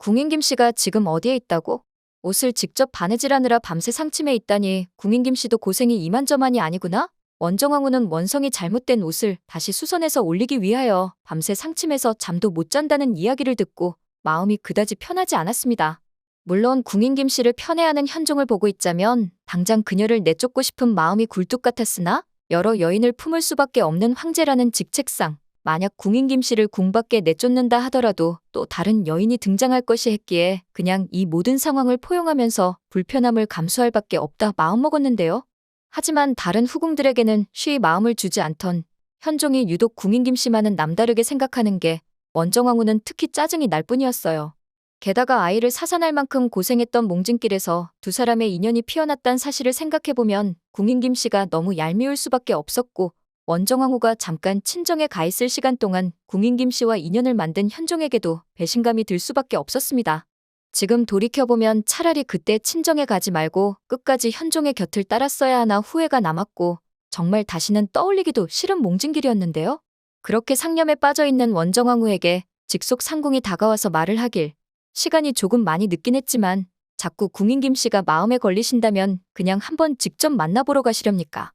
궁인 김씨가 지금 어디에 있다고? 옷을 직접 바느질하느라 밤새 상침해 있다니 궁인 김씨도 고생이 이만저만이 아니구나? 원정왕후는 원성이 잘못된 옷을 다시 수선해서 올리기 위하여 밤새 상침해서 잠도 못 잔다는 이야기를 듣고 마음이 그다지 편하지 않았습니다. 물론 궁인 김씨를 편애하는 현종을 보고 있자면 당장 그녀를 내쫓고 싶은 마음이 굴뚝 같았으나 여러 여인을 품을 수밖에 없는 황제라는 직책상 만약 궁인 김씨를 궁 밖에 내쫓는다 하더라도 또 다른 여인이 등장할 것이 했기에 그냥 이 모든 상황을 포용하면서 불편함을 감수할 밖에 없다 마음먹었는데요. 하지만 다른 후궁들에게는 쉬이 마음을 주지 않던 현종이 유독 궁인 김씨만은 남다르게 생각하는 게 원정왕후는 특히 짜증이 날 뿐이었어요. 게다가 아이를 사산할 만큼 고생했던 몽진길에서 두 사람의 인연이 피어났단 사실을 생각해보면 궁인 김씨가 너무 얄미울 수밖에 없었고 원정왕후가 잠깐 친정에 가 있을 시간 동안 궁인 김씨와 인연을 만든 현종에게도 배신감이 들 수밖에 없었습니다. 지금 돌이켜보면 차라리 그때 친정에 가지 말고 끝까지 현종의 곁을 따랐어야 하나 후회가 남았고 정말 다시는 떠올리기도 싫은 몽진길이었는데요. 그렇게 상념에 빠져있는 원정왕후에게 직속 상궁이 다가와서 말을 하길 시간이 조금 많이 늦긴 했지만 자꾸 궁인 김씨가 마음에 걸리신다면 그냥 한번 직접 만나보러 가시렵니까?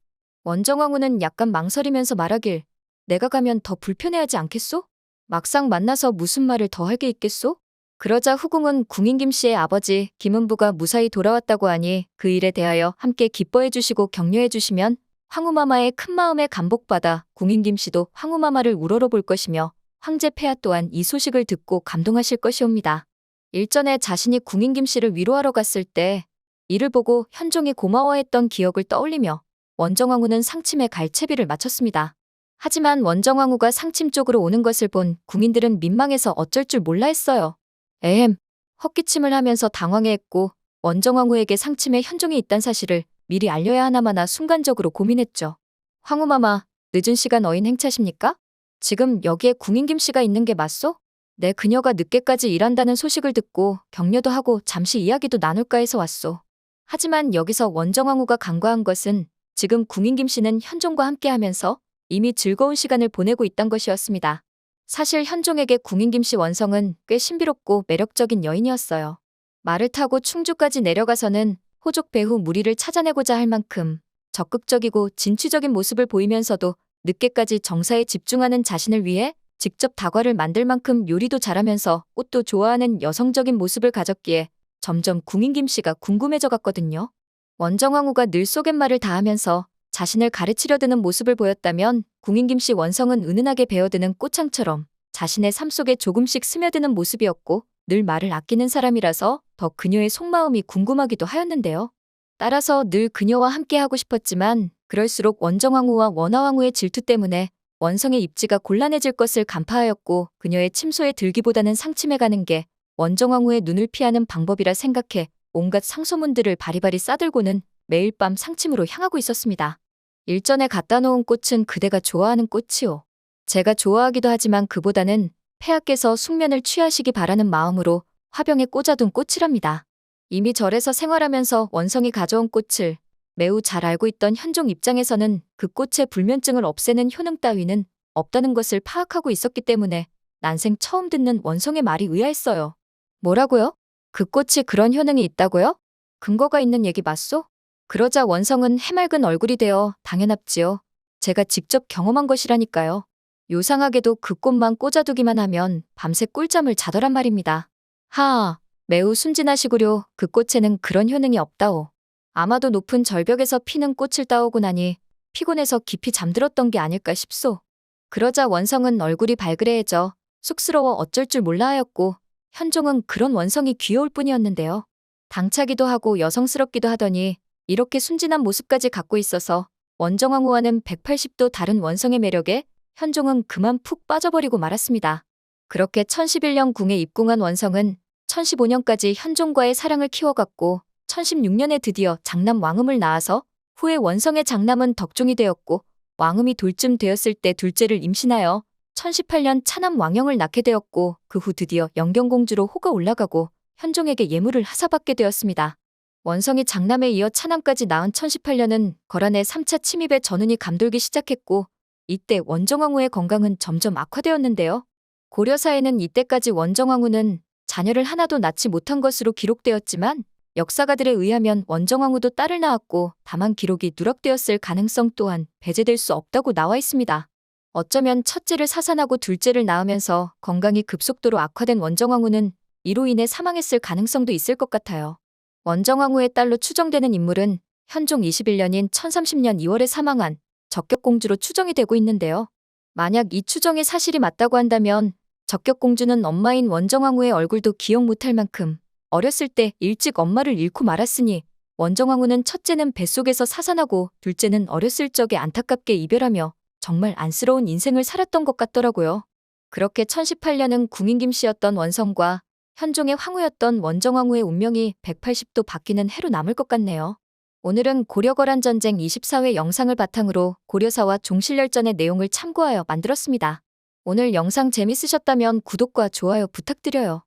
원정왕후는 약간 망설이면서 말하길 내가 가면 더 불편해하지 않겠소? 막상 만나서 무슨 말을 더 할 게 있겠소? 그러자 후궁은 궁인 김씨의 아버지 김은부가 무사히 돌아왔다고 하니 그 일에 대하여 함께 기뻐해 주시고 격려해 주시면 황후마마의 큰 마음에 감복받아 궁인 김씨도 황후마마를 우러러 볼 것이며 황제 폐하 또한 이 소식을 듣고 감동하실 것이옵니다. 일전에 자신이 궁인 김씨를 위로하러 갔을 때 이를 보고 현종이 고마워했던 기억을 떠올리며 원정왕후는 상침에 갈채비를 마쳤습니다. 하지만 원정왕후가 상침 쪽으로 오는 것을 본 궁인들은 민망해서 어쩔 줄 몰라 했어요. 에헴, 헛기침을 하면서 당황해했고 원정왕후에게 상침에 현종이 있단 사실을 미리 알려야 하나마나 순간적으로 고민했죠. 황후마마, 늦은 시간 어인 행차십니까? 지금 여기에 궁인 김씨가 있는 게 맞소? 내 그녀가 늦게까지 일한다는 소식을 듣고 격려도 하고 잠시 이야기도 나눌까 해서 왔소. 하지만 여기서 원정왕후가 간과한 것은 지금 궁인 김씨는 현종과 함께하면서 이미 즐거운 시간을 보내고 있던 것이었습니다. 사실 현종에게 궁인 김씨 원성은 꽤 신비롭고 매력적인 여인이었어요. 말을 타고 충주까지 내려가서는 호족 배후 무리를 찾아내고자 할 만큼 적극적이고 진취적인 모습을 보이면서도 늦게까지 정사에 집중하는 자신을 위해 직접 다과를 만들 만큼 요리도 잘하면서 꽃도 좋아하는 여성적인 모습을 가졌기에 점점 궁인 김씨가 궁금해져 갔거든요. 원정왕후가 늘 속갯말을 다하면서 자신을 가르치려 드는 모습을 보였다면 궁인 김씨 원성은 은은하게 베어드는 꽃향처럼 자신의 삶 속에 조금씩 스며드는 모습이었고 늘 말을 아끼는 사람이라서 더 그녀의 속마음이 궁금하기도 하였는데요. 따라서 늘 그녀와 함께하고 싶었지만 그럴수록 원정왕후와 원화왕후의 질투 때문에 원성의 입지가 곤란해질 것을 간파하였고 그녀의 침소에 들기보다는 상침해 가는 게 원정왕후의 눈을 피하는 방법이라 생각해 온갖 상소문들을 바리바리 싸들고는 매일 밤 상침으로 향하고 있었습니다. 일전에 갖다 놓은 꽃은 그대가 좋아하는 꽃이오. 제가 좋아하기도 하지만 그보다는 폐하께서 숙면을 취하시기 바라는 마음으로 화병에 꽂아둔 꽃이랍니다. 이미 절에서 생활하면서 원성이 가져온 꽃을 매우 잘 알고 있던 현종 입장에서는 그 꽃의 불면증을 없애는 효능 따위는 없다는 것을 파악하고 있었기 때문에 난생 처음 듣는 원성의 말이 의아했어요. 뭐라고요? 그 꽃이 그런 효능이 있다고요? 근거가 있는 얘기 맞소? 그러자 원성은 해맑은 얼굴이 되어 당연합지요. 제가 직접 경험한 것이라니까요. 요상하게도 그 꽃만 꽂아두기만 하면 밤새 꿀잠을 자더란 말입니다. 하아, 매우 순진하시구려. 그 꽃에는 그런 효능이 없다오. 아마도 높은 절벽에서 피는 꽃을 따오고 나니 피곤해서 깊이 잠들었던 게 아닐까 싶소. 그러자 원성은 얼굴이 발그레해져 쑥스러워 어쩔 줄 몰라 하였고 현종은 그런 원성이 귀여울 뿐이었는데요. 당차기도 하고 여성스럽기도 하더니 이렇게 순진한 모습까지 갖고 있어서 원정왕후와는 180도 다른 원성의 매력에 현종은 그만 푹 빠져버리고 말았습니다. 그렇게 1011년 궁에 입궁한 원성은 1015년까지 현종과의 사랑을 키워갔고 1016년에 드디어 장남 왕음을 낳아서 후에 원성의 장남은 덕종이 되었고 왕음이 돌쯤 되었을 때 둘째를 임신하여 1018년 차남 왕영을 낳게 되었고 그 후 드디어 영경공주로 호가 올라가고 현종에게 예물을 하사받게 되었습니다. 원성이 장남에 이어 차남까지 낳은 1018년은 거란의 3차 침입에 전운이 감돌기 시작했고 이때 원정왕후의 건강은 점점 악화되었는데요. 고려사에는 이때까지 원정왕후는 자녀를 하나도 낳지 못한 것으로 기록되었지만 역사가들에 의하면 원정왕후도 딸을 낳았고 다만 기록이 누락되었을 가능성 또한 배제될 수 없다고 나와 있습니다. 어쩌면 첫째를 사산하고 둘째를 낳으면서 건강이 급속도로 악화된 원정왕후는 이로 인해 사망했을 가능성도 있을 것 같아요. 원정왕후의 딸로 추정되는 인물은 현종 21년인 1030년 2월에 사망한 적격공주로 추정이 되고 있는데요. 만약 이 추정이 사실이 맞다고 한다면 적격공주는 엄마인 원정왕후의 얼굴도 기억 못할 만큼 어렸을 때 일찍 엄마를 잃고 말았으니 원정왕후는 첫째는 뱃속에서 사산하고 둘째는 어렸을 적에 안타깝게 이별하며 정말 안쓰러운 인생을 살았던 것 같더라고요. 그렇게 1018년은 궁인 김씨였던 원성과 현종의 황후였던 원정왕후의 운명이 180도 바뀌는 해로 남을 것 같네요. 오늘은 고려거란 전쟁 24회 영상을 바탕으로 고려사와 종실열전의 내용을 참고하여 만들었습니다. 오늘 영상 재밌으셨다면 구독과 좋아요 부탁드려요.